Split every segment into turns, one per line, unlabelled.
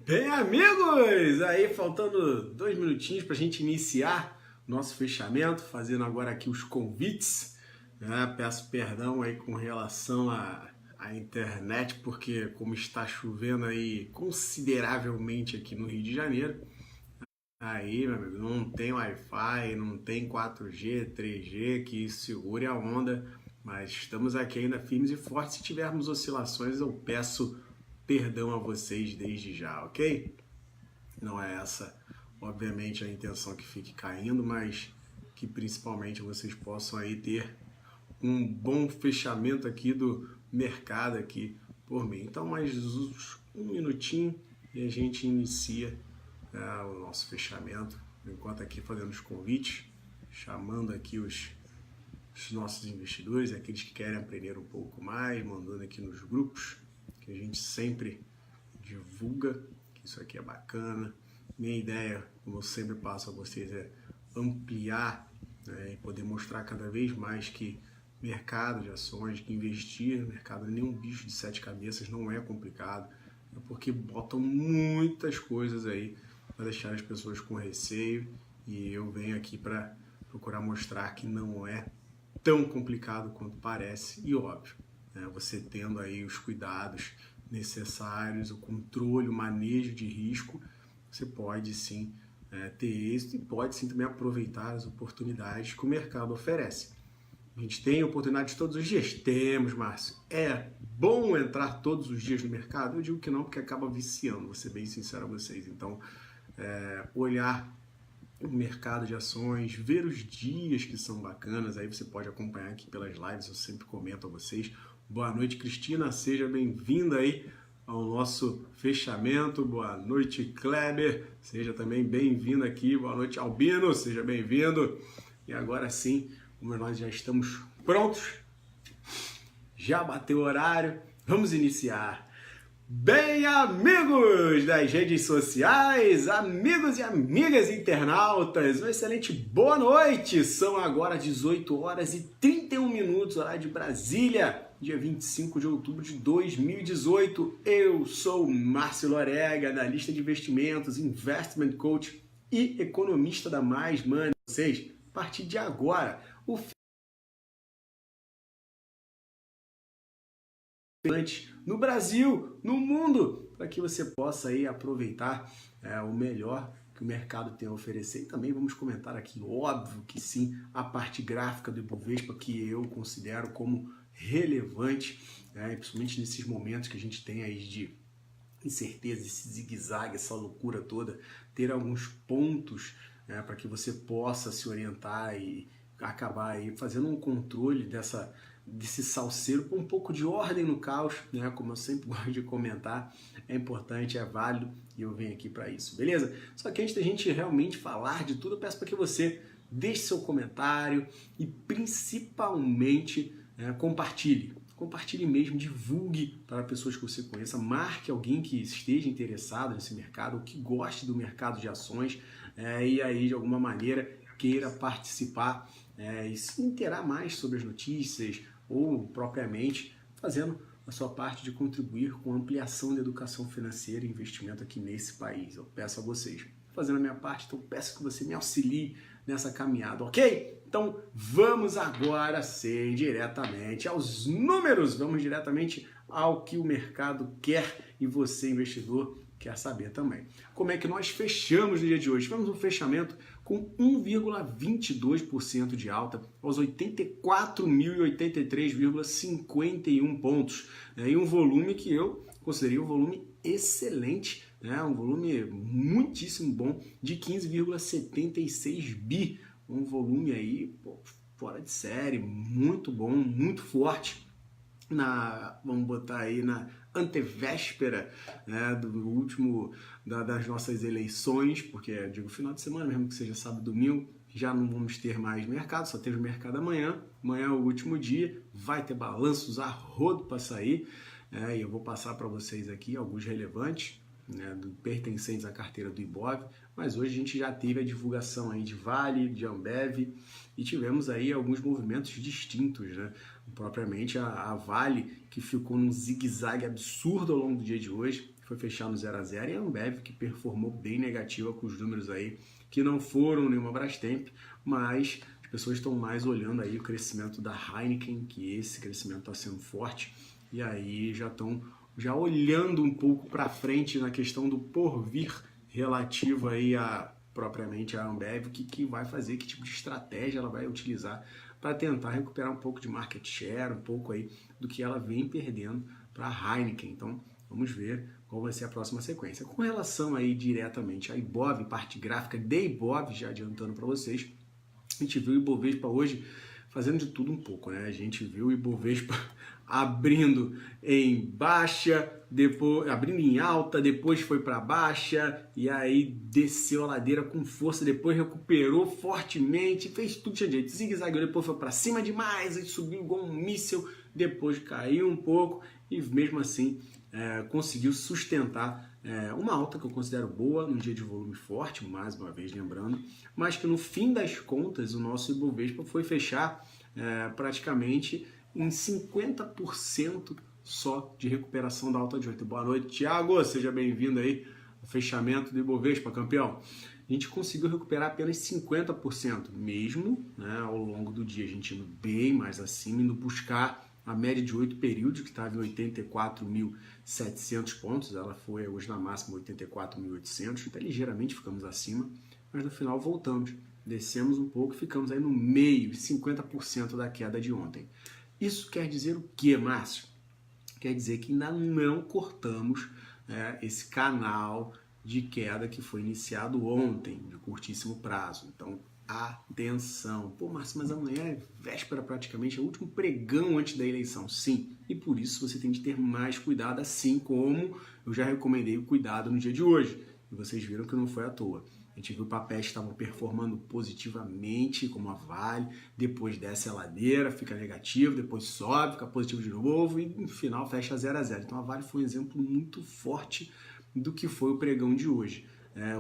Bem, amigos, aí faltando 2 minutinhos para a gente iniciar nosso fechamento, fazendo agora aqui os convites, né? Peço perdão aí com relação à internet, porque como está chovendo aí consideravelmente aqui no Rio de Janeiro, aí, meu amigo, não tem Wi-Fi, não tem 4G, 3G que segure a onda, mas estamos aqui ainda firmes e fortes. Se tivermos oscilações, eu peço perdão a vocês desde já, ok? Não é essa, obviamente, a intenção que fique caindo, mas que principalmente vocês possam aí ter um bom fechamento aqui do mercado aqui por mim. Então, mais um minutinho e a gente inicia o nosso fechamento. Enquanto aqui fazendo os convites, chamando aqui os nossos investidores, aqueles que querem aprender um pouco mais, mandando aqui nos grupos, que a gente sempre divulga, que isso aqui é bacana. Minha ideia, como eu sempre passo a vocês, é ampliar, né, e poder mostrar cada vez mais que mercado de ações, que investir no mercado, nenhum bicho de 7 cabeças, não é complicado, é porque botam muitas coisas aí para deixar as pessoas com receio, e eu venho aqui para procurar mostrar que não é tão complicado quanto parece, e óbvio, né, você tendo aí os cuidados necessários, o controle, o manejo de risco, você pode sim ter êxito e pode sim também aproveitar as oportunidades que o mercado oferece. A gente tem oportunidades todos os dias? Temos, Márcio. É bom entrar todos os dias no mercado? Eu digo que não, porque acaba viciando, vou ser bem sincero a vocês. Então, olhar o mercado de ações, ver os dias que são bacanas, aí você pode acompanhar aqui pelas lives, eu sempre comento a vocês. Boa noite, Cristina, seja bem-vinda aí ao nosso fechamento. Boa noite, Kleber, seja também bem-vindo aqui. Boa noite, Albino, seja bem-vindo. E agora sim, como nós já estamos prontos, já bateu o horário, vamos iniciar. Bem, amigos das redes sociais, amigos e amigas internautas, uma excelente boa noite. São agora 18 horas e 31 minutos, horário de Brasília, dia 25 de outubro de 2018. Eu sou Márcio Lorega, analista de investimentos, investment coach e economista da Mais Money. Vocês, a partir de agora, o no Brasil, no mundo, para que você possa aí aproveitar o melhor que o mercado tem a oferecer. E também vamos comentar aqui, óbvio que sim, a parte gráfica do Ibovespa, que eu considero como relevante, principalmente nesses momentos que a gente tem aí de incerteza, esse zigue-zague, essa loucura toda, ter alguns pontos para que você possa se orientar e acabar aí fazendo um controle desse salseiro com um pouco de ordem no caos, né? Como eu sempre gosto de comentar, é importante, é válido e eu venho aqui para isso, beleza? Só que antes da gente realmente falar de tudo, eu peço para que você deixe seu comentário e principalmente compartilhe. Compartilhe mesmo, divulgue para pessoas que você conheça, marque alguém que esteja interessado nesse mercado, ou que goste do mercado de ações e aí de alguma maneira queira participar e se inteirar mais sobre as notícias ou propriamente fazendo a sua parte de contribuir com a ampliação da educação financeira e investimento aqui nesse país. Eu peço a vocês, fazendo a minha parte, então peço que você me auxilie nessa caminhada, ok? Então vamos agora ser diretamente aos números, vamos diretamente ao que o mercado quer e você, investidor, quer saber também. Como é que nós fechamos no dia de hoje? Tivemos um fechamento com 1,22% de alta aos 84.083,51 pontos. E um volume que eu considerei um volume excelente, um volume muitíssimo bom de 15,76 bi. Um volume aí fora de série, muito bom, muito forte. Vamos botar aí na antevéspera do último das nossas eleições, porque eu digo final de semana, mesmo que seja sábado e domingo, já não vamos ter mais mercado, só temos mercado amanhã é o último dia, vai ter balanços a rodo para sair, e eu vou passar para vocês aqui alguns relevantes, né, pertencentes à carteira do Ibov, mas hoje a gente já teve a divulgação aí de Vale, de Ambev e tivemos aí alguns movimentos distintos, né? Propriamente a Vale, que ficou num zigue-zague absurdo ao longo do dia de hoje, foi fechar no 0 a 0, e a Ambev, que performou bem negativa com os números aí, que não foram nenhuma Brastemp, mas as pessoas estão mais olhando aí o crescimento da Heineken, que esse crescimento está sendo forte, e aí já estão olhando um pouco para frente na questão do porvir relativo aí propriamente a Ambev, que vai fazer, que tipo de estratégia ela vai utilizar para tentar recuperar um pouco de market share, um pouco aí do que ela vem perdendo para a Heineken. Então, vamos ver qual vai ser a próxima sequência. Com relação aí diretamente a Ibov, parte gráfica de Ibov, já adiantando para vocês, a gente viu o Ibovespa hoje fazendo de tudo um pouco, né? A gente viu o Ibovespa abrindo em baixa, depois abrindo em alta, depois foi para baixa e aí desceu a ladeira com força, depois recuperou fortemente, fez tudo de jeito, zigue-zague, depois foi para cima demais, aí subiu igual um míssil, depois caiu um pouco e mesmo assim conseguiu sustentar uma alta que eu considero boa, num dia de volume forte, mais uma vez lembrando, mas que no fim das contas o nosso Ibovespa foi fechar praticamente em 50% só de recuperação da alta de ontem. Boa noite, Thiago, seja bem-vindo aí ao fechamento do Ibovespa, campeão. A gente conseguiu recuperar apenas 50%, mesmo, né, ao longo do dia, a gente indo bem mais acima, indo buscar a média de 8 períodos, que estava em 84.700 pontos, ela foi hoje na máxima 84.800, até ligeiramente ficamos acima, mas no final voltamos, descemos um pouco, ficamos aí no meio, 50% da queda de ontem. Isso quer dizer o que, Márcio? Quer dizer que ainda não cortamos esse canal de queda que foi iniciado ontem, de curtíssimo prazo. Então, atenção. Pô, Márcio, mas amanhã é véspera praticamente, é o último pregão antes da eleição. Sim, e por isso você tem de ter mais cuidado, assim como eu já recomendei o cuidado no dia de hoje. E vocês viram que não foi à toa. A gente viu papéis que estavam performando positivamente, como a Vale, depois desce a ladeira, fica negativo, depois sobe, fica positivo de novo e no final fecha 0 a 0. Então a Vale foi um exemplo muito forte do que foi o pregão de hoje.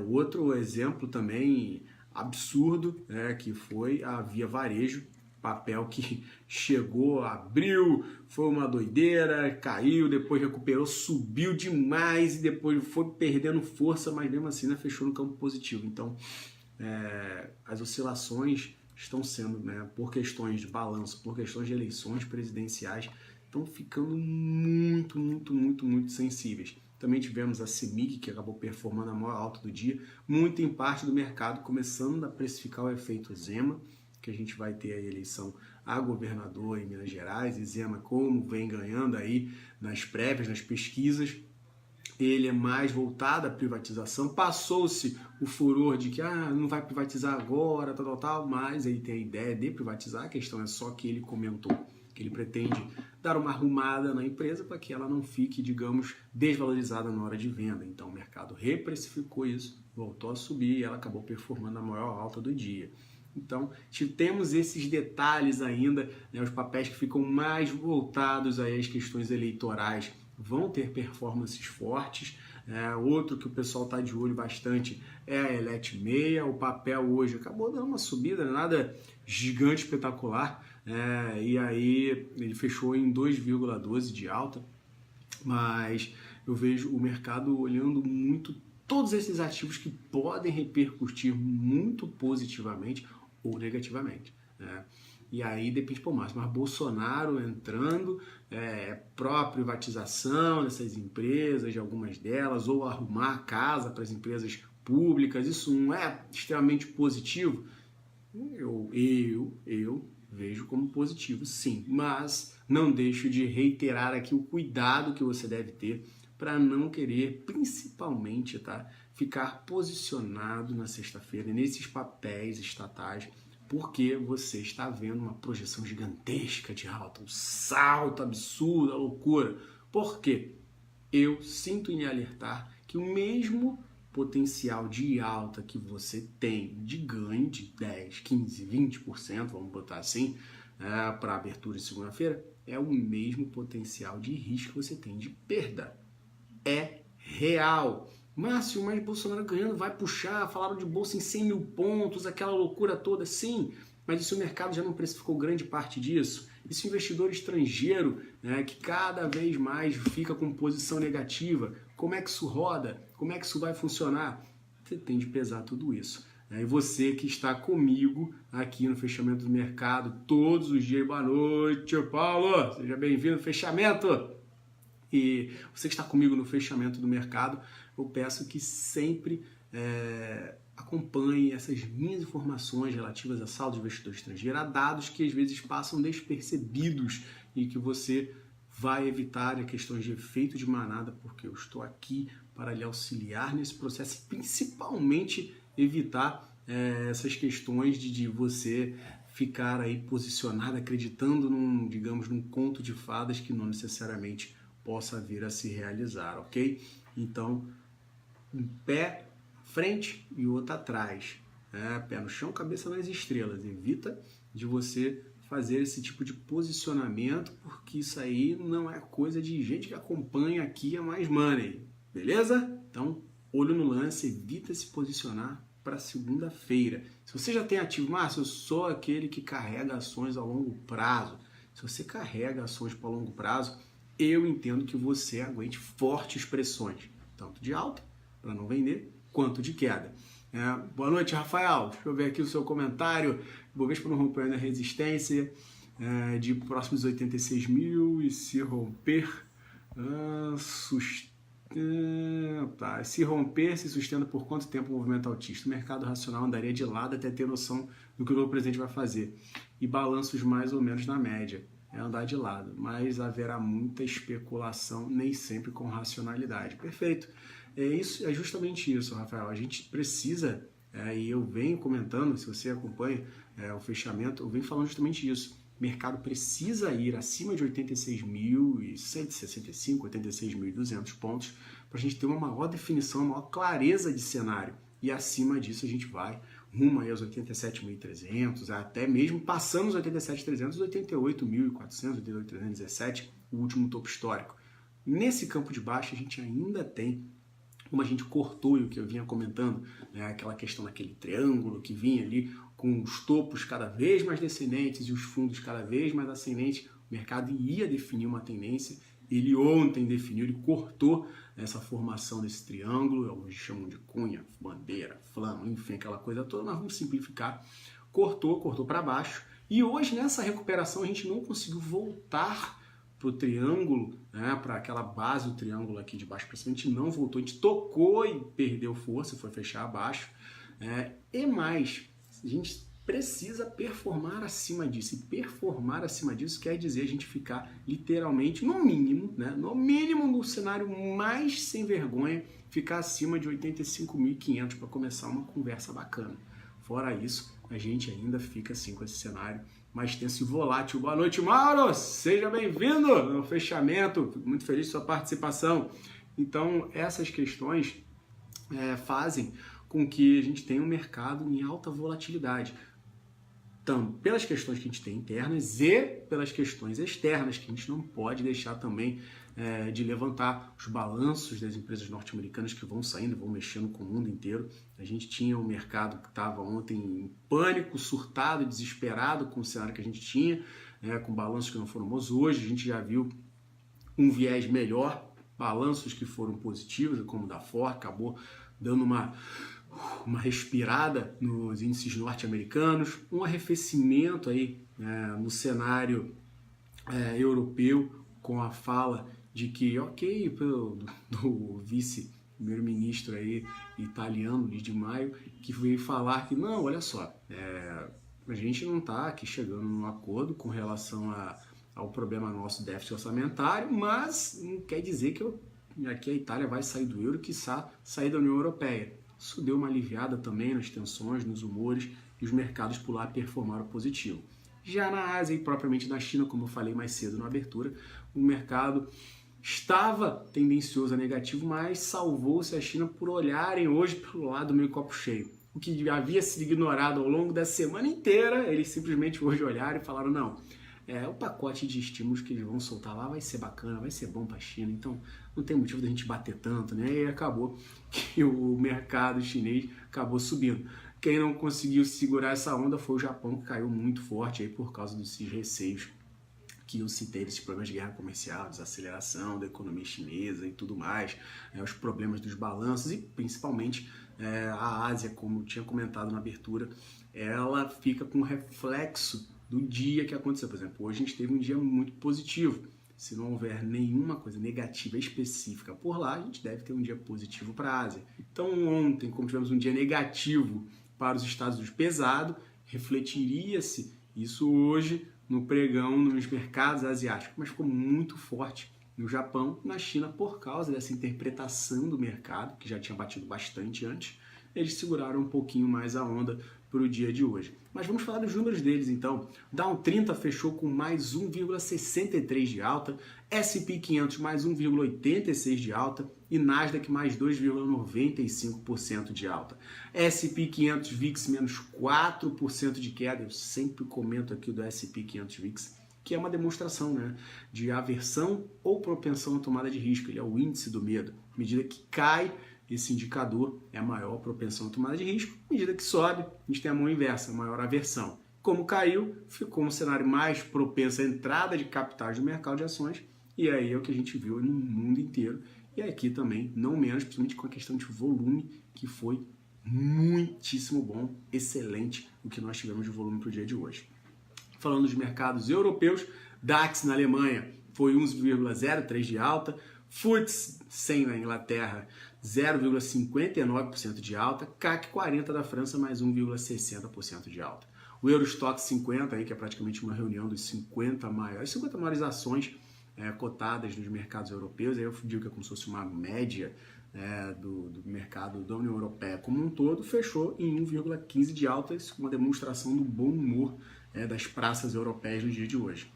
Outro exemplo também absurdo, que foi a Via Varejo, papel que chegou, abriu, foi uma doideira, caiu, depois recuperou, subiu demais e depois foi perdendo força, mas mesmo assim fechou no campo positivo. Então, as oscilações estão sendo, por questões de balanço, por questões de eleições presidenciais, estão ficando muito, muito, muito, muito sensíveis. Também tivemos a CEMIG, que acabou performando a maior alta do dia, muito em parte do mercado começando a precificar o efeito Zema, que a gente vai ter a eleição a governador em Minas Gerais, e Zema, como vem ganhando aí nas prévias, nas pesquisas, ele é mais voltado à privatização. Passou-se o furor de que não vai privatizar agora, tal, mas ele tem a ideia de privatizar, a questão é só que ele comentou que ele pretende dar uma arrumada na empresa para que ela não fique, digamos, desvalorizada na hora de venda. Então o mercado reprecificou isso, voltou a subir e ela acabou performando a maior alta do dia. Então, temos esses detalhes ainda, os papéis que ficam mais voltados aí às questões eleitorais vão ter performances fortes. Outro que o pessoal está de olho bastante é a Elet 6. O papel hoje acabou dando uma subida, nada gigante, espetacular. E aí ele fechou em 2,12 de alta. Mas eu vejo o mercado olhando muito todos esses ativos que podem repercutir muito positivamente ou negativamente. E aí depende, mas Bolsonaro entrando, pró-privatização dessas empresas, de algumas delas, ou arrumar a casa para as empresas públicas, isso não é extremamente positivo? Eu vejo como positivo, sim, mas não deixo de reiterar aqui o cuidado que você deve ter para não querer, principalmente, ficar posicionado na sexta-feira nesses papéis estatais, porque você está vendo uma projeção gigantesca de alta, um salto absurdo, a loucura. Por quê? Eu sinto em alertar que o mesmo potencial de alta que você tem de ganho de 10, 15, 20%, vamos botar assim, para a abertura de segunda-feira, é o mesmo potencial de risco que você tem de perda. É real. Márcio, mas Bolsonaro ganhando vai puxar, falaram de bolsa em 100 mil pontos, aquela loucura toda, sim, mas e se o mercado já não precificou grande parte disso? E se o investidor estrangeiro, né, que cada vez mais fica com posição negativa, como é que isso roda? Como é que isso vai funcionar? Você tem de pesar tudo isso. E você que está comigo aqui no Fechamento do Mercado todos os dias. Boa noite, Paulo! Seja bem-vindo ao Fechamento! E você que está comigo no Fechamento do Mercado, eu peço que sempre acompanhe essas minhas informações relativas a saldo de investidor estrangeiro, a dados que às vezes passam despercebidos e que você vai evitar questões de efeito de manada, porque eu estou aqui para lhe auxiliar nesse processo e principalmente evitar essas questões de você ficar aí posicionado acreditando num conto de fadas que não necessariamente possa vir a se realizar, ok? Então, um pé à frente e outro atrás. Pé no chão, cabeça nas estrelas. Evita de você fazer esse tipo de posicionamento, porque isso aí não é coisa de gente que acompanha aqui a Mais Money. Beleza? Então, olho no lance, evita se posicionar para segunda-feira. Se você já tem ativo, Márcio, eu sou aquele que carrega ações a longo prazo. Se você carrega ações para longo prazo, eu entendo que você aguente fortes pressões, tanto de alta, para não vender, quanto de queda. Boa noite, Rafael. Deixa eu ver aqui o seu comentário. Bovespa não rompeu ainda a resistência de próximos 86 mil e se romper, se romper, se sustenta por quanto tempo o movimento altista? O mercado racional andaria de lado até ter noção do que o novo presidente vai fazer. E balanços mais ou menos na média. É andar de lado, mas haverá muita especulação, nem sempre com racionalidade. Perfeito. É justamente isso, Rafael. A gente precisa, e eu venho comentando, se você acompanha o fechamento, eu venho falando justamente isso. O mercado precisa ir acima de 86.165, 86.200 pontos para a gente ter uma maior definição, uma maior clareza de cenário. E acima disso a gente vai rumo aí aos 87.300, até mesmo passando os 87.300, 88.400, 88.317, o último topo histórico. Nesse campo de baixo a gente ainda tem, como a gente cortou e o que eu vinha comentando, aquela questão daquele triângulo que vinha ali com os topos cada vez mais descendentes e os fundos cada vez mais ascendentes. O mercado ia definir uma tendência. Ele ontem definiu, ele cortou essa formação desse triângulo, alguns chamam de cunha, bandeira, flama, enfim, aquela coisa toda, mas vamos simplificar. Cortou para baixo. E hoje, nessa recuperação, a gente não conseguiu voltar para o triângulo, para aquela base do triângulo aqui de baixo para cima. A gente não voltou, a gente tocou e perdeu força, foi fechar abaixo. E mais, a gente precisa performar acima disso. E performar acima disso quer dizer a gente ficar literalmente, no mínimo, no cenário mais sem vergonha, ficar acima de 85.500 para começar uma conversa bacana. Fora isso, a gente ainda fica assim com esse cenário mais tenso e volátil. Boa noite, Mauro! Seja bem-vindo no fechamento. Fico muito feliz com sua participação. Então, essas questões fazem com que a gente tenha um mercado em alta volatilidade. Então, pelas questões que a gente tem internas e pelas questões externas, que a gente não pode deixar também de levantar os balanços das empresas norte-americanas que vão saindo, vão mexendo com o mundo inteiro. A gente tinha um mercado que estava ontem em pânico, surtado, desesperado com o cenário que a gente tinha, com balanços que não foram bons. Hoje a gente já viu um viés melhor, balanços que foram positivos, como o da Ford, acabou dando uma respirada nos índices norte-americanos, um arrefecimento aí no cenário europeu, com a fala de que, do vice-primeiro-ministro aí italiano, Luigi Di Maio, que veio falar que, não, olha só, a gente não está aqui chegando num acordo com relação ao problema nosso déficit orçamentário, mas não quer dizer que aqui a Itália vai sair do euro, quiçá sair da União Europeia. Isso deu uma aliviada também nas tensões, nos humores, e os mercados por lá performaram positivo. Já na Ásia e propriamente na China, como eu falei mais cedo na abertura, o mercado estava tendencioso a negativo, mas salvou-se a China por olharem hoje pelo lado meio copo cheio. O que havia sido ignorado ao longo da semana inteira, eles simplesmente hoje olharam e falaram, não, o pacote de estímulos que eles vão soltar lá vai ser bacana, vai ser bom para a China, então não tem motivo da gente bater tanto, né? E acabou que o mercado chinês acabou subindo. Quem não conseguiu segurar essa onda foi o Japão, que caiu muito forte aí por causa desses receios que eu citei, desses problemas de guerra comercial, desaceleração da economia chinesa e tudo mais, os problemas dos balanços e principalmente a Ásia, como eu tinha comentado na abertura, ela fica com reflexo do dia que aconteceu. Por exemplo, hoje a gente teve um dia muito positivo. Se não houver nenhuma coisa negativa específica por lá, a gente deve ter um dia positivo para a Ásia. Então ontem, como tivemos um dia negativo para os Estados Unidos pesado, refletiria-se isso hoje no pregão nos mercados asiáticos, mas ficou muito forte no Japão, na China, por causa dessa interpretação do mercado, que já tinha batido bastante antes. Eles seguraram um pouquinho mais a onda para o dia de hoje. Mas vamos falar dos números deles então. Dow 30 fechou com mais 1,63 de alta, S&P 500 mais 1,86 de alta e Nasdaq mais 2,95% de alta. S&P 500 VIX menos 4% de queda. Eu sempre comento aqui do S&P 500 VIX, que é uma demonstração, né, de aversão ou propensão à tomada de risco. Ele é o índice do medo. À medida que cai esse indicador, é a maior propensão à tomada de risco. À medida que sobe, a gente tem a mão inversa, a maior aversão. Como caiu, ficou um cenário mais propenso à entrada de capitais no mercado de ações, e aí é o que a gente viu no mundo inteiro. E aqui também, não menos, principalmente com a questão de volume, que foi muitíssimo bom, excelente o que nós tivemos de volume para o dia de hoje. Falando dos mercados europeus, DAX na Alemanha foi 1,03 de alta, FTSE 100 na Inglaterra 0,59% de alta, CAC 40 da França mais 1,60% de alta. O Eurostoxx 50, aí, que é praticamente uma reunião dos 50 maiores ações cotadas nos mercados europeus, aí eu digo que é como se fosse uma média do mercado da União Europeia como um todo, fechou em 1,15 de alta, isso uma demonstração do bom humor das praças europeias no dia de hoje.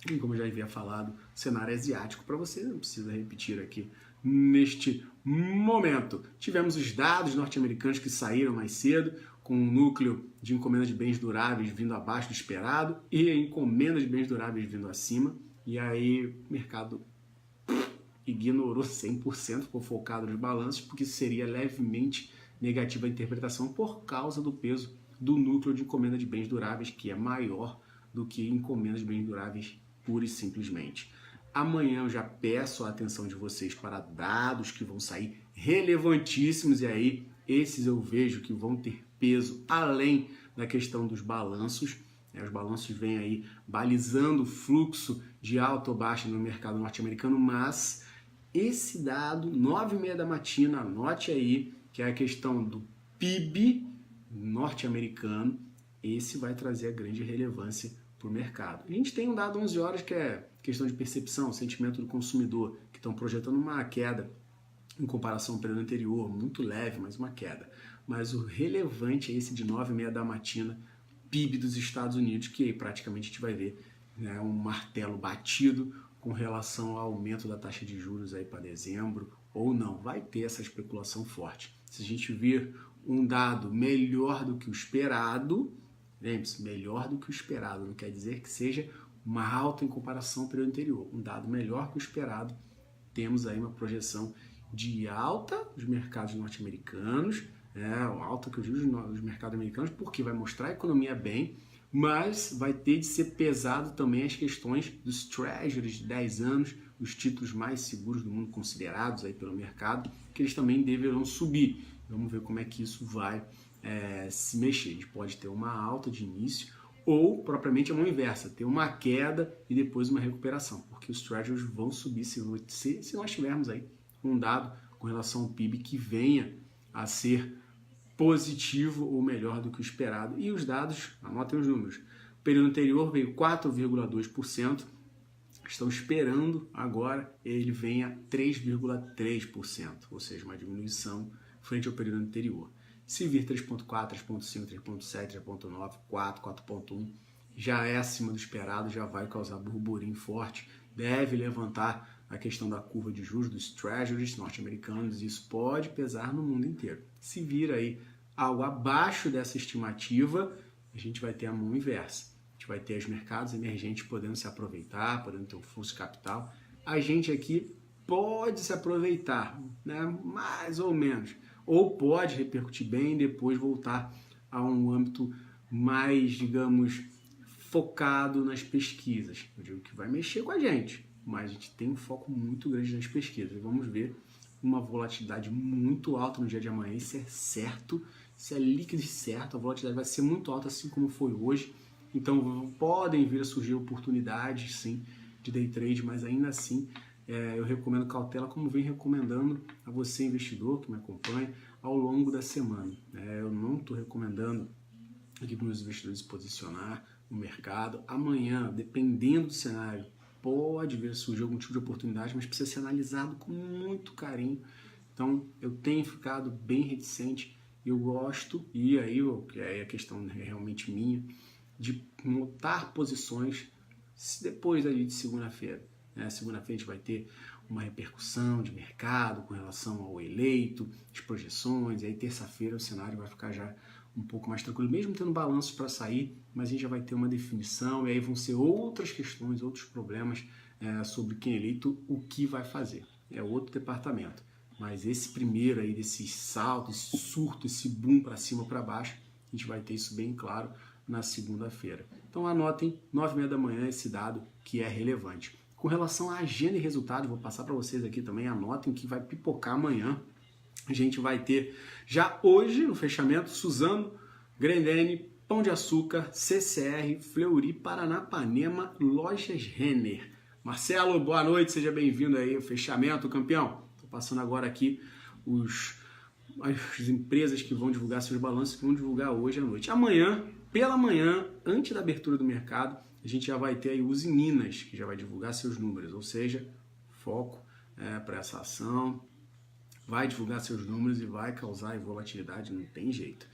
E como eu já havia falado, cenário asiático para você, não precisa repetir aqui neste momento. Tivemos os dados norte-americanos que saíram mais cedo, com um núcleo de encomenda de bens duráveis vindo abaixo do esperado e encomenda de bens duráveis vindo acima. E aí o mercado ignorou 100%, ficou focado nos balanços, porque seria levemente negativa a interpretação por causa do peso do núcleo de encomenda de bens duráveis, que é maior do que encomenda de bens duráveis pura e simplesmente. Amanhã eu já peço a atenção de vocês para dados que vão sair relevantíssimos, e aí esses eu vejo que vão ter peso além da questão dos balanços. Os balanços vêm aí balizando o fluxo de alta ou baixa no mercado norte-americano, mas esse dado, 9h30 da matina, anote aí, que é a questão do PIB norte-americano, esse vai trazer a grande relevância para o mercado. A gente tem um dado 11 horas que é questão de percepção, sentimento do consumidor, que estão projetando uma queda em comparação ao período anterior, muito leve, mas uma queda. Mas o relevante é esse de 9h30 da matina, PIB dos Estados Unidos, que aí praticamente a gente vai ver um martelo batido com relação ao aumento da taxa de juros aí para dezembro, ou não. Vai ter essa especulação forte. Se a gente vir um dado melhor do que o esperado, lembre-se, melhor do que o esperado, não quer dizer que seja uma alta em comparação ao período anterior. Um dado melhor que o esperado, temos aí uma projeção de alta dos mercados norte-americanos, alta que eu digo dos mercados americanos, porque vai mostrar a economia bem, mas vai ter de ser pesado também as questões dos treasuries de 10 anos, os títulos mais seguros do mundo considerados aí pelo mercado, que eles também deverão subir. Vamos ver como é que isso vai se mexer. A gente pode ter uma alta de início ou, propriamente, a mão inversa, ter uma queda e depois uma recuperação, porque os treasuries vão subir se nós tivermos aí um dado com relação ao PIB que venha a ser positivo ou melhor do que o esperado. E os dados, anotem os números. O período anterior veio 4,2%, estão esperando agora ele venha 3,3%, ou seja, uma diminuição frente ao período anterior. Se vir 3,4, 3,5, 3,7, 3,9, 4, 4,1, já é acima do esperado, já vai causar burburinho forte, deve levantar a questão da curva de juros dos treasuries norte-americanos, e isso pode pesar no mundo inteiro. Se vir aí algo abaixo dessa estimativa, a gente vai ter a mão inversa. gente vai ter os mercados emergentes podendo se aproveitar, podendo ter um fluxo de capital. A gente aqui pode se aproveitar, né? Mais ou menos. Ou pode repercutir bem e depois voltar a um âmbito mais, digamos, focado nas pesquisas. Eu digo que vai mexer com a gente, mas a gente tem um foco muito grande nas pesquisas. Vamos ver uma volatilidade muito alta no dia de amanhã, isso é certo, isso é líquido e certo, a volatilidade vai ser muito alta, assim como foi hoje. Então podem vir a surgir oportunidades, sim, de day trade, mas ainda assim eu recomendo cautela, como venho recomendando a você, investidor, que me acompanha ao longo da semana. Eu não estou recomendando aqui para os meus investidores se posicionar no mercado. Amanhã, dependendo do cenário, pode vir a surgir algum tipo de oportunidade, mas precisa ser analisado com muito carinho. Então, eu tenho ficado bem reticente, eu gosto, e aí a questão é realmente minha, de montar posições depois de segunda-feira. Segunda-feira a gente vai ter uma repercussão de mercado com relação ao eleito, as projeções, e aí terça-feira o cenário vai ficar já um pouco mais tranquilo, mesmo tendo balanços para sair, mas a gente já vai ter uma definição, e aí vão ser outras questões, outros problemas sobre quem é eleito, o que vai fazer. É outro departamento. Mas esse primeiro aí, desse salto, esse surto, esse boom para cima ou para baixo, a gente vai ter isso bem claro na segunda-feira. Então anotem, 9h30 da manhã, esse dado que é relevante. Com relação à agenda e resultado, vou passar para vocês aqui também, anotem que vai pipocar amanhã. A gente vai ter já hoje no fechamento Suzano, Grendene, Pão de Açúcar, CCR, Fleury, Paranapanema, Lojas Renner. Marcelo, boa noite, seja bem-vindo aí ao fechamento, campeão. Estou passando agora aqui as empresas que vão divulgar seus balanços, que vão divulgar hoje à noite. Amanhã, pela manhã, antes da abertura do mercado, a gente já vai ter aí Usiminas, que já vai divulgar seus números, ou seja, foco para essa ação, vai divulgar seus números e vai causar volatilidade, não tem jeito.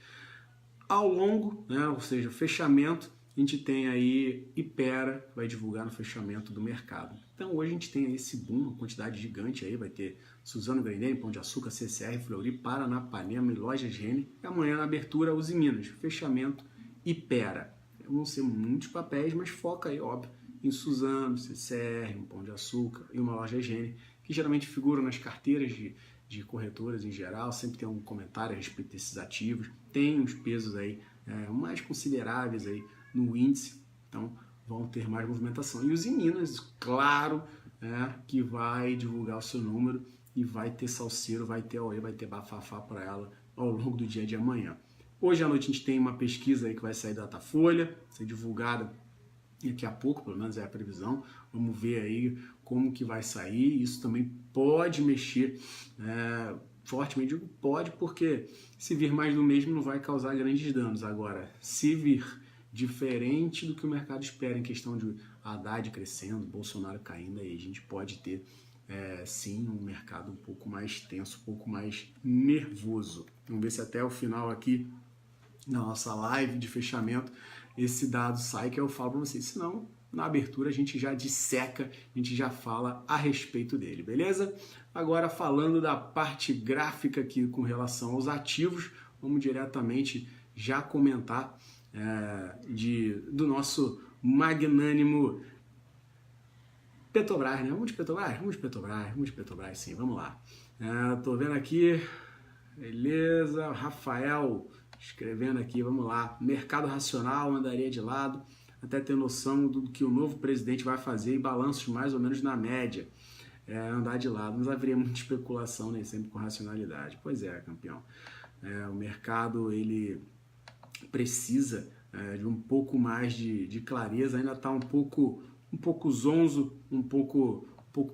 Ao longo, ou seja, fechamento, a gente tem aí Ipera, vai divulgar no fechamento do mercado. Então hoje a gente tem aí esse boom, uma quantidade gigante aí, vai ter Suzano, Grendene, Pão de Açúcar, CCR, Fleury, Paranapanema e Lojas Renner. E amanhã na abertura Usiminas, fechamento Ipera. Vão ser muitos papéis, mas foca aí, óbvio, em Suzano, CCR, um Pão de Açúcar e uma Loja Renner, que geralmente figuram nas carteiras de corretoras em geral, sempre tem um comentário a respeito desses ativos, tem uns pesos aí mais consideráveis aí no índice, então vão ter mais movimentação. E os Minas, claro, que vai divulgar o seu número e vai ter salseiro, vai ter AOE, vai ter bafafá para ela ao longo do dia de amanhã. Hoje à noite a gente tem uma pesquisa aí que vai sair da Datafolha, ser divulgada daqui a pouco, pelo menos é a previsão. Vamos ver aí como que vai sair. Isso também pode mexer fortemente. Digo pode porque se vir mais do mesmo não vai causar grandes danos. Agora, se vir diferente do que o mercado espera em questão de Haddad crescendo, Bolsonaro caindo, aí a gente pode ter sim um mercado um pouco mais tenso, um pouco mais nervoso. Vamos ver se até o final aqui na nossa live de fechamento esse dado sai que eu falo para vocês, senão na abertura a gente já disseca, a gente já fala a respeito dele, beleza? Agora falando da parte gráfica aqui com relação aos ativos, vamos diretamente já comentar do nosso magnânimo Petrobras, né? Vamos de Petrobras, sim, vamos lá. Tô vendo aqui, beleza, Rafael escrevendo aqui, vamos lá. Mercado racional andaria de lado, até ter noção do que o novo presidente vai fazer e balanços mais ou menos na média. Andar de lado, mas haveria muita especulação, nem sempre com racionalidade. Pois é, campeão. O mercado, ele precisa de um pouco mais de clareza, ainda está um pouco zonzo, um pouco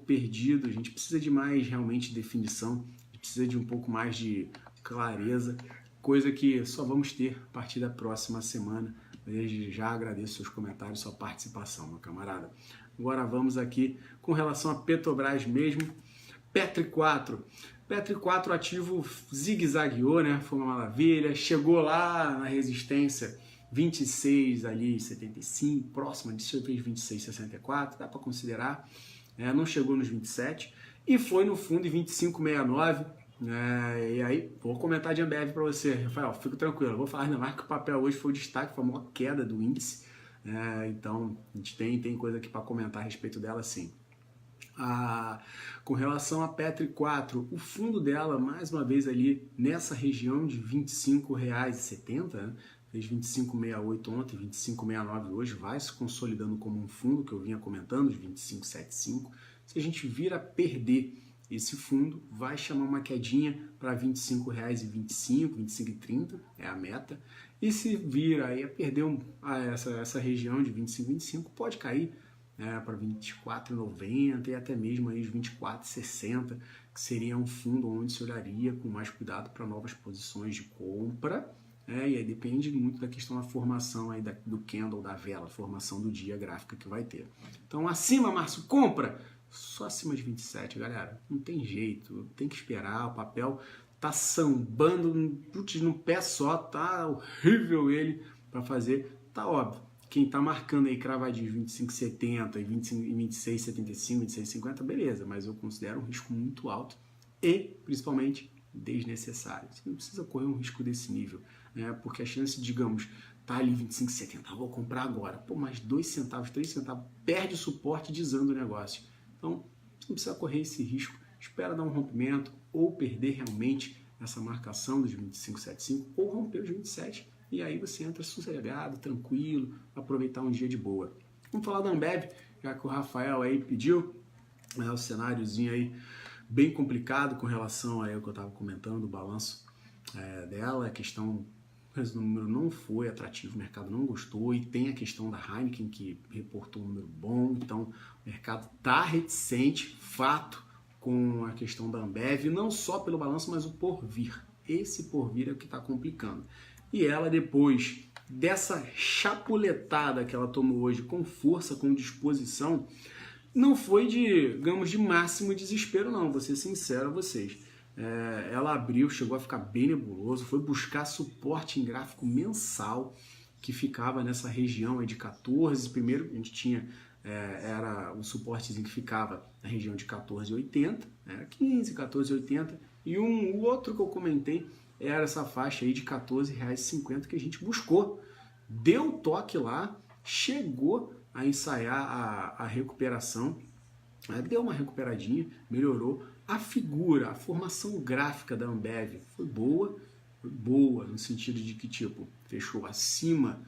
perdido. A gente precisa de mais realmente definição, a gente precisa de um pouco mais de clareza, coisa que só vamos ter a partir da próxima semana. Desde já agradeço seus comentários, sua participação, meu camarada. Agora vamos aqui com relação a Petrobras mesmo. Petri 4. Petri 4 ativo zigue-zagueou, né? Foi uma maravilha. Chegou lá na resistência 26 ali, 75, próxima disso fez 26, 64, dá para considerar. Não chegou nos 27 e foi no fundo em 25,69. E aí, vou comentar de Ambev para você, Rafael, fico tranquilo, vou falar ainda mais que o papel hoje foi o destaque, foi a maior queda do índice, Então, a gente tem coisa aqui para comentar a respeito dela, sim. Com relação a Petri 4, o fundo dela, mais uma vez ali nessa região de R$ 25,70, né? Fez 25,68 ontem, 25,69 hoje, vai se consolidando como um fundo que eu vinha comentando, de 25,75. Se a gente vir a perder esse fundo, vai chamar uma quedinha para R$ 25,25, R$ 25,30, é a meta. E se vir aí a perder essa região de 25,25, pode cair para R$ 24,90 e até mesmo aí os R$ 24,60, que seria um fundo onde se olharia com mais cuidado para novas posições de compra. E aí depende muito da questão da formação aí do candle, da vela, formação do dia gráfica que vai ter. Então acima, Márcio, compra! Só acima de 27, galera. Não tem jeito, tem que esperar, o papel tá sambando no pé só, tá horrível ele para fazer, tá óbvio. Quem tá marcando aí cravadinho 25,70 e 26,75, 26,50, beleza, mas eu considero um risco muito alto e, principalmente, desnecessário. Você não precisa correr um risco desse nível, né? Porque a chance, digamos, tá ali 25,70, vou comprar agora. Pô, mais 2 centavos, 3 centavos, perde o suporte e desanda o negócio. Então, você não precisa correr esse risco, espera dar um rompimento ou perder realmente essa marcação dos 25,75 ou romper os 27 e aí você entra sossegado, tranquilo, aproveitar um dia de boa. Vamos falar da Ambev, já que o Rafael aí pediu, o cenáriozinho aí bem complicado com relação ao que eu estava comentando, o balanço dela, a questão, o número não foi atrativo, o mercado não gostou, e tem a questão da Heineken que reportou um número bom, então o mercado está reticente, fato, com a questão da Ambev, não só pelo balanço, mas o porvir. Esse porvir é o que está complicando. E ela, depois dessa chapuletada que ela tomou hoje com força, com disposição, não foi digamos, de máximo desespero, não, vou ser sincero a vocês. Ela abriu, chegou a ficar bem nebuloso, foi buscar suporte em gráfico mensal, que ficava nessa região aí de 14. Primeiro a gente tinha, era um suportezinho que ficava na região de 14,80, 15, 14,80, e o outro que eu comentei era essa faixa aí de R$ 14,50 que a gente buscou. Deu toque lá, chegou a ensaiar a recuperação, deu uma recuperadinha, melhorou. A figura, a formação gráfica da Ambev foi boa no sentido de que tipo, fechou acima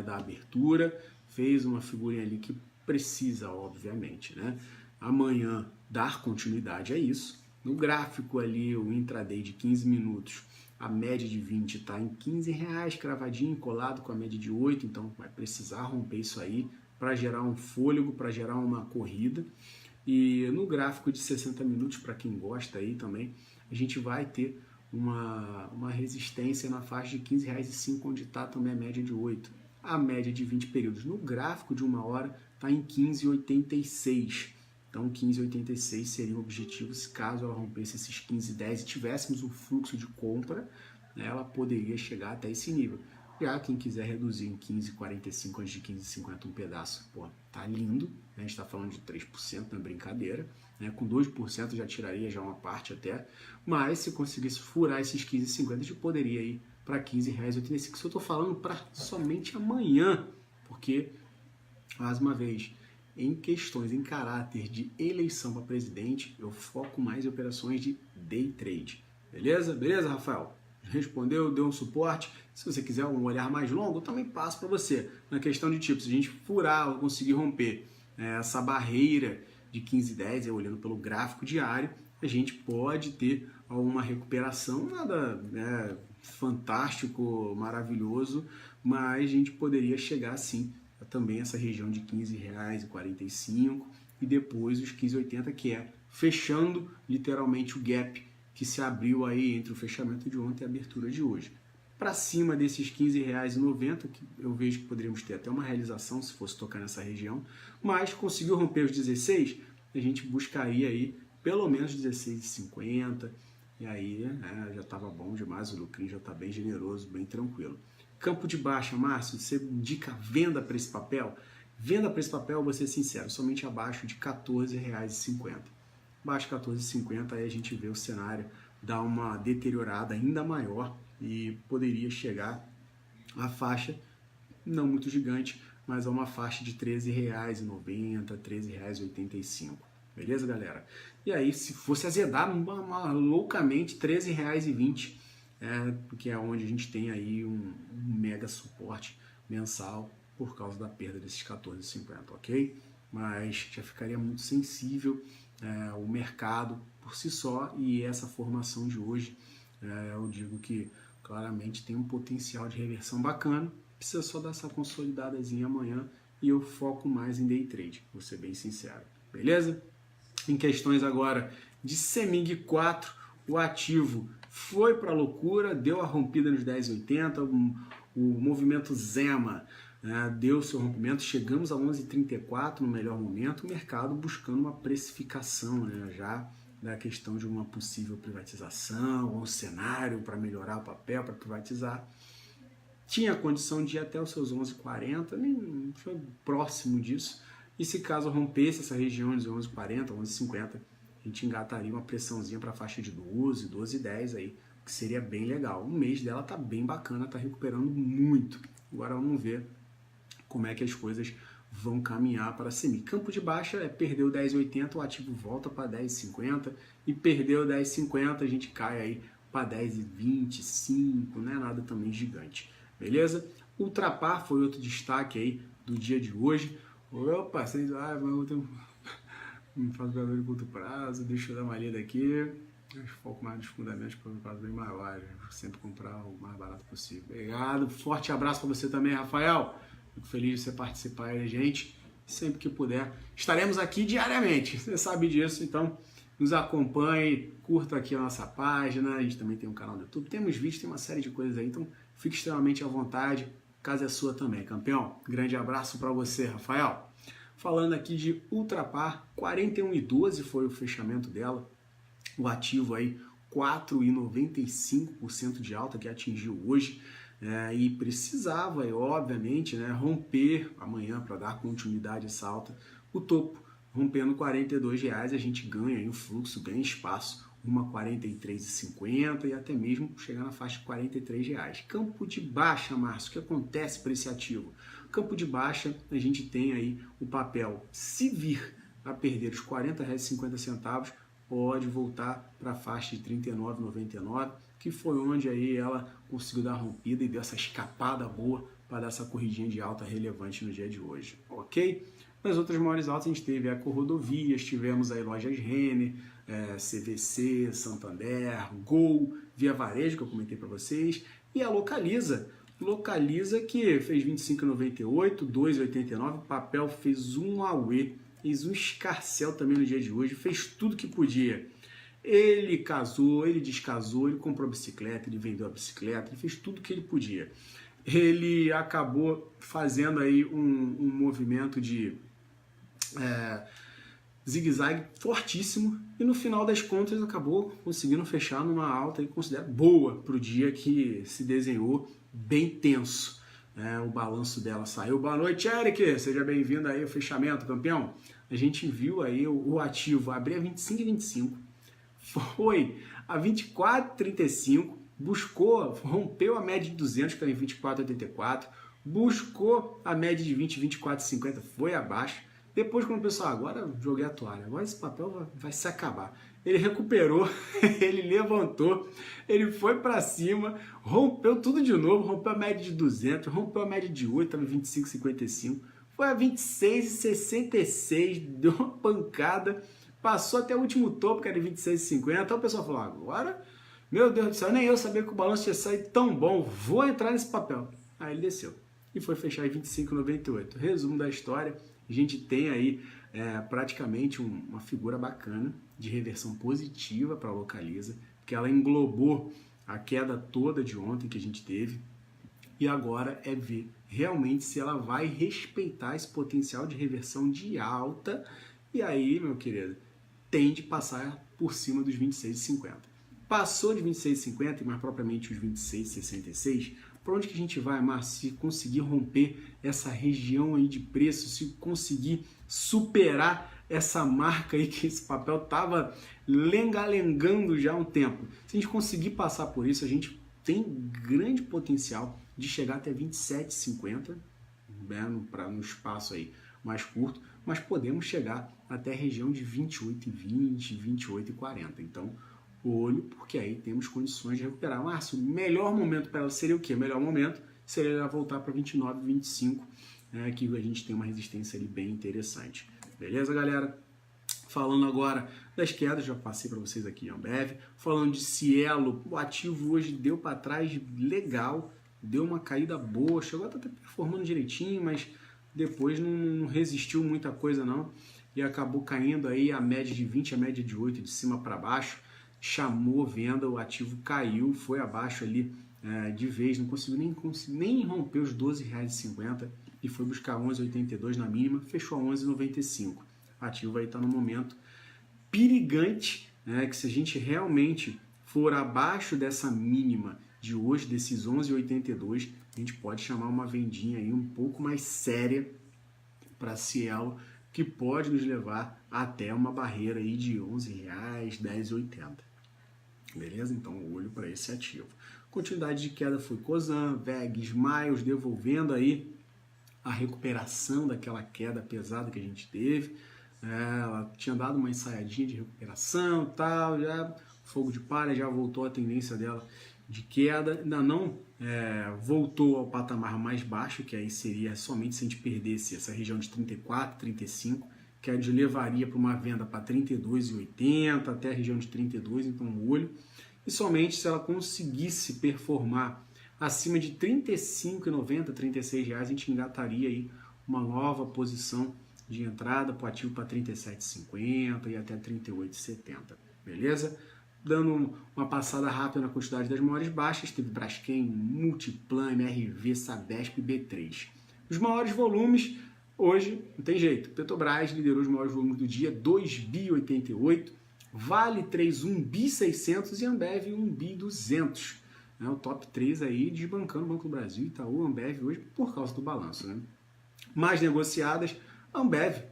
da abertura, fez uma figurinha ali que precisa, obviamente, né? Amanhã dar continuidade a isso. No gráfico ali, o intraday de 15 minutos, a média de 20 está em R$15, cravadinho, colado com a média de 8, então vai precisar romper isso aí para gerar um fôlego, para gerar uma corrida. E no gráfico de 60 minutos, para quem gosta aí também, a gente vai ter uma resistência na faixa de R$15,05, onde está também a média de 8. A média de 20 períodos no gráfico de 1 hora está em 15,86. Então 15,86 seria o objetivo se caso ela rompesse esses 15,10 e tivéssemos um fluxo de compra, ela poderia chegar até esse nível. Já quem quiser reduzir em 15,45 antes de 15,50 um pedaço, pô, tá lindo, a gente está falando de 3%, não é brincadeira, com 2% já tiraria já uma parte até, mas se conseguisse furar esses 15,50 a gente poderia ir para R$15,85. Isso eu estou falando para somente amanhã, porque, mais uma vez, em questões, em caráter de eleição para presidente, eu foco mais em operações de day trade. Beleza? Beleza, Rafael? Respondeu, deu um suporte. Se você quiser um olhar mais longo, eu também passo para você. Na questão de tipo, se a gente furar ou conseguir romper essa barreira de 15,10, olhando pelo gráfico diário, a gente pode ter uma recuperação, nada fantástico, maravilhoso, mas a gente poderia chegar sim também essa região de R$15,45 e depois os 15,80, que é fechando literalmente o gap que se abriu aí entre o fechamento de ontem e a abertura de hoje. Para cima desses R$15,90, que eu vejo que poderíamos ter até uma realização se fosse tocar nessa região, mas conseguiu romper os 16, a gente buscaria aí pelo menos 16,50, e aí já estava bom demais, o lucrinho já está bem generoso, bem tranquilo. Campo de baixa, Márcio, você indica venda para esse papel? Venda para esse papel, vou ser sincero, somente abaixo de R$14,50. Abaixo de R$14,50, aí a gente vê o cenário dar uma deteriorada ainda maior e poderia chegar à faixa, não muito gigante, mas a uma faixa de R$ 13,90, R$ 13,85. Beleza, galera? E aí, se fosse azedar loucamente, R$ 13,20, porque é onde a gente tem aí um mega suporte mensal por causa da perda desses 14,50, ok? Mas já ficaria muito sensível o mercado por si só, e essa formação de hoje, eu digo que claramente tem um potencial de reversão bacana, precisa só dar essa consolidadazinha amanhã e eu foco mais em day trade, vou ser bem sincero, beleza? Em questões agora de CEMIG 4, o ativo foi para a loucura, deu a rompida nos 10,80, o movimento Zema deu seu rompimento, chegamos a 11,34 no melhor momento, o mercado buscando uma precificação, já da questão de uma possível privatização, um cenário para melhorar o papel, para privatizar. Tinha condição de ir até os seus 11,40, nem foi próximo disso. E se caso rompesse essa região de 11,40, 11,50, a gente engataria uma pressãozinha para a faixa de 12, 12,10 aí, que seria bem legal. O mês dela tá bem bacana, tá recuperando muito. Agora vamos ver como é que as coisas vão caminhar para a CEMIG. Campo de baixa perdeu 10,80, o ativo volta para 10,50 e perdeu 10,50, a gente cai aí para 10,25, não é nada também gigante, beleza? Ultrapar foi outro destaque aí do dia de hoje. Opa, vocês mas eu tenho... não faço valor de curto prazo, deixa eu dar uma lida aqui. Eu foco mais nos fundamentos para um prazo bem maior, sempre comprar o mais barato possível. Obrigado, forte abraço para você também, Rafael. Fico feliz de você participar aí, gente. Sempre que puder, estaremos aqui diariamente. Você sabe disso, então nos acompanhe, curta aqui a nossa página. A gente também tem um canal no YouTube. Temos vídeos, tem uma série de coisas aí, então fique extremamente à vontade. A casa é sua também, campeão. Grande abraço para você, Rafael. Falando aqui de Ultrapar, 41,12 foi o fechamento dela. O ativo aí, 4,95% de alta que atingiu hoje. E precisava, obviamente, romper amanhã para dar continuidade a essa alta. O topo, rompendo R$ 42,00, a gente ganha aí o fluxo, ganha espaço, uma R$ 43,50 e até mesmo chegar na faixa de R$ 43,00. Campo de baixa, Márcio, o que acontece para esse ativo? Campo de baixa, a gente tem aí o papel, se vir a perder os R$ 40,50, pode voltar para a faixa de R$ 39,99, que foi onde aí ela conseguiu dar a rompida e deu essa escapada boa para dar essa corridinha de alta relevante no dia de hoje, ok? Nas outras maiores altas a gente teve Eco-Rodovias, tivemos aí lojas Renner, CVC, Santander, Gol, Via Varejo, que eu comentei para vocês, e a Localiza que fez 25,98, 2,89, o papel fez um auê, fez um escarcéu também no dia de hoje, fez tudo que podia. Ele casou, ele descasou, ele comprou a bicicleta, ele vendeu a bicicleta, ele fez tudo que ele podia. Ele acabou fazendo aí um movimento de zigue-zague fortíssimo e no final das contas acabou conseguindo fechar numa alta e considero boa para o dia que se desenhou, bem tenso. O balanço dela saiu. Boa noite, Eric, seja bem-vindo aí ao fechamento, campeão. A gente viu aí o ativo abrir a 25,25, foi a 24,35, buscou, rompeu a média de 200, que está em 24,84, buscou a média de 20, 24,50, foi abaixo. Depois, quando o pessoal, agora joguei a toalha, agora esse papel vai se acabar. Ele recuperou, ele levantou, ele foi para cima, rompeu tudo de novo, rompeu a média de 200, rompeu a média de 8, estava em 25,55, foi a 26,66, deu uma pancada, passou até o último topo, que era de 26,50. Então o pessoal falou, agora, meu Deus do céu, nem eu sabia que o balanço tinha saído tão bom, vou entrar nesse papel. Aí ele desceu e foi fechar em 25,98. Resumo da história, a gente tem aí praticamente uma figura bacana de reversão positiva para a Localiza, porque ela englobou a queda toda de ontem que a gente teve, e agora é ver realmente se ela vai respeitar esse potencial de reversão de alta, e aí, meu querido, tem de passar por cima dos 26,50. Passou de 26,50 e mais propriamente os 26,66, para onde que a gente vai, Márcio? Se conseguir romper essa região aí de preço, se conseguir superar essa marca aí que esse papel estava lenga-lengando já há um tempo. Se a gente conseguir passar por isso, a gente tem grande potencial de chegar até 27,50, né, no espaço aí mais curto, mas podemos chegar até a região de 28,20, 28,40. Então, olho, porque aí temos condições de recuperar. Márcio, o melhor momento para ela seria o quê? O melhor momento seria ela voltar para 29, 25, que a gente tem uma resistência ali bem interessante. Beleza, galera? Falando agora das quedas, já passei para vocês aqui em Ambev. Falando de Cielo, o ativo hoje deu para trás legal, deu uma caída boa, chegou a estar performando direitinho, mas depois não resistiu muita coisa não, e acabou caindo aí a média de 20, a média de 8, de cima para baixo, chamou venda, o ativo caiu, foi abaixo ali de vez, não conseguiu nem romper os R$12,50 e foi buscar 11,82 na mínima, fechou a 11,95. O ativo aí está no momento perigante, né, que se a gente realmente for abaixo dessa mínima de hoje, desses 11,82, a gente pode chamar uma vendinha aí um pouco mais séria para Cielo, que pode nos levar até uma barreira aí de R$11,00, R$10,80. Beleza? Então, olho para esse ativo. Continuidade de queda foi Cosan, VEG, Smiles, devolvendo aí a recuperação daquela queda pesada que a gente teve. Ela tinha dado uma ensaiadinha de recuperação, tal, já fogo de palha, já voltou a tendência dela de queda, ainda não voltou ao patamar mais baixo, que aí seria somente se a gente perdesse essa região de 34, 35, que a gente levaria para uma venda para 32,80 até a região de 32, então olho. E somente se ela conseguisse performar acima de 35,90, R$36, a gente engataria aí uma nova posição de entrada para o ativo para 37,50 e até 38,70, beleza? Dando uma passada rápida na quantidade das maiores baixas, teve Braskem, Multiplan, MRV, Sabesp e B3. Os maiores volumes, hoje, não tem jeito, Petrobras liderou os maiores volumes do dia, 2,88 bi, Vale 3, 1,6 bi e Ambev 1,2 bi. O top 3 aí desbancando o Banco do Brasil, Itaú, Ambev hoje por causa do balanço. Né? Mais negociadas, Ambev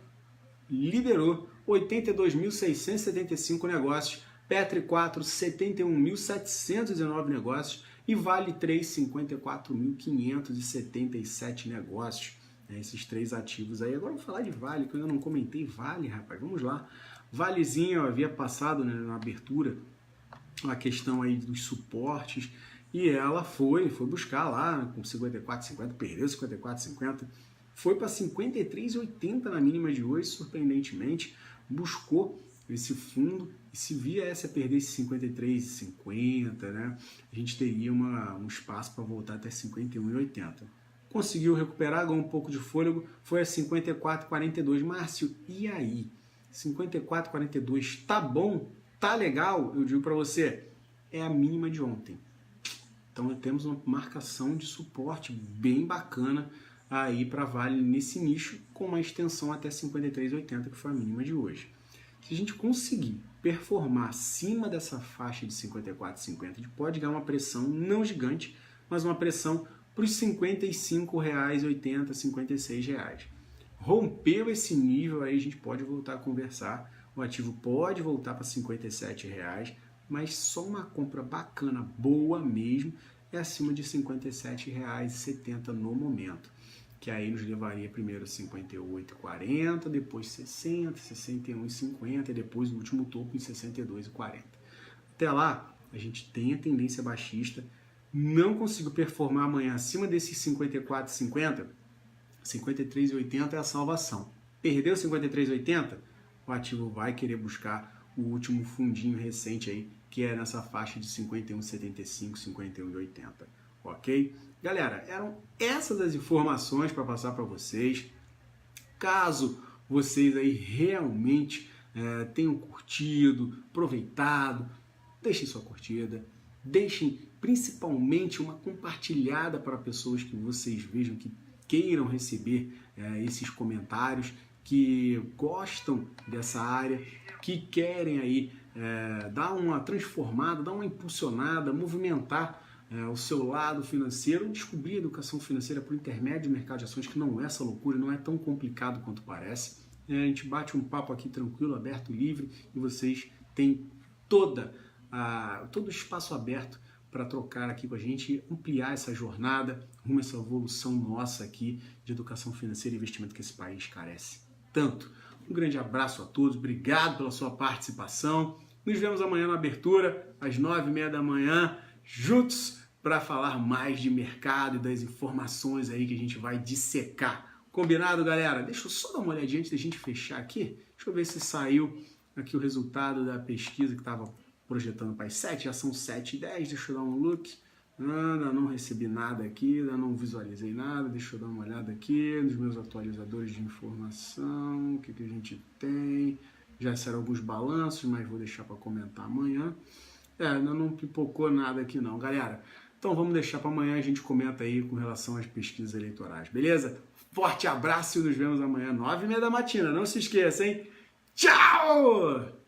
liderou 82.675 negócios, Petri 4, 71.719 negócios e Vale 3, 54.577 negócios. Esses três ativos aí. Agora eu vou falar de Vale, que eu ainda não comentei Vale, rapaz. Vamos lá. Valezinho, eu havia passado, né, na abertura a questão aí dos suportes e ela foi buscar lá com 54,50, perdeu 54,50, foi para 53,80 na mínima de hoje, surpreendentemente, buscou esse fundo e se via essa perder esse 53,50, né, a gente teria um espaço para voltar até 51,80. Conseguiu recuperar, ganhou um pouco de fôlego, foi a 54,42. Márcio, e aí? 54,42 tá bom? Tá legal? Eu digo para você, é a mínima de ontem. Então temos uma marcação de suporte bem bacana aí para Vale nesse nicho, com uma extensão até 53,80, que foi a mínima de hoje. Se a gente conseguir performar acima dessa faixa de 54,50, a gente pode ganhar uma pressão não gigante, mas uma pressão para os R$ 55,80, R$ 56. Rompeu esse nível, aí a gente pode voltar a conversar, o ativo pode voltar para R$ 57,00, mas só uma compra bacana, boa mesmo, é acima de R$ 57,70 no momento, que aí nos levaria primeiro a 58,40, depois 60, 61,50 e depois o último topo em 62,40. Até lá, a gente tem a tendência baixista, não consigo performar amanhã acima desses 54,50, 53,80 é a salvação. Perdeu 53,80, o ativo vai querer buscar o último fundinho recente aí, que é nessa faixa de 51,75, 51,80. Ok? Galera, eram essas as informações para passar para vocês. Caso vocês aí realmente tenham curtido, aproveitado, deixem sua curtida, deixem principalmente uma compartilhada para pessoas que vocês vejam que queiram receber esses comentários, que gostam dessa área, que querem aí dar uma transformada, dar uma impulsionada, movimentar o seu lado financeiro, descobrir a educação financeira por intermédio do mercado de ações, que não é essa loucura, não é tão complicado quanto parece. A gente bate um papo aqui tranquilo, aberto, livre, e vocês têm todo o espaço aberto para trocar aqui com a gente e ampliar essa jornada rumo a essa evolução nossa aqui de educação financeira e investimento que esse país carece tanto. Um grande abraço a todos, obrigado pela sua participação. Nos vemos amanhã na abertura, às 9h30 da manhã, juntos para falar mais de mercado e das informações aí que a gente vai dissecar. Combinado, galera? Deixa eu só dar uma olhadinha antes da gente fechar aqui. Deixa eu ver se saiu aqui o resultado da pesquisa que estava projetando para as 7, já são 7h10, deixa eu dar um look. Ainda não recebi nada aqui, ainda não visualizei nada, deixa eu dar uma olhada aqui nos meus atualizadores de informação, o que a gente tem. Já saíram alguns balanços, mas vou deixar para comentar amanhã. Ainda não pipocou nada aqui não, galera. Então vamos deixar para amanhã, a gente comenta aí com relação às pesquisas eleitorais, beleza? Forte abraço e nos vemos amanhã, 9h30 da matina. Não se esqueça, hein? Tchau!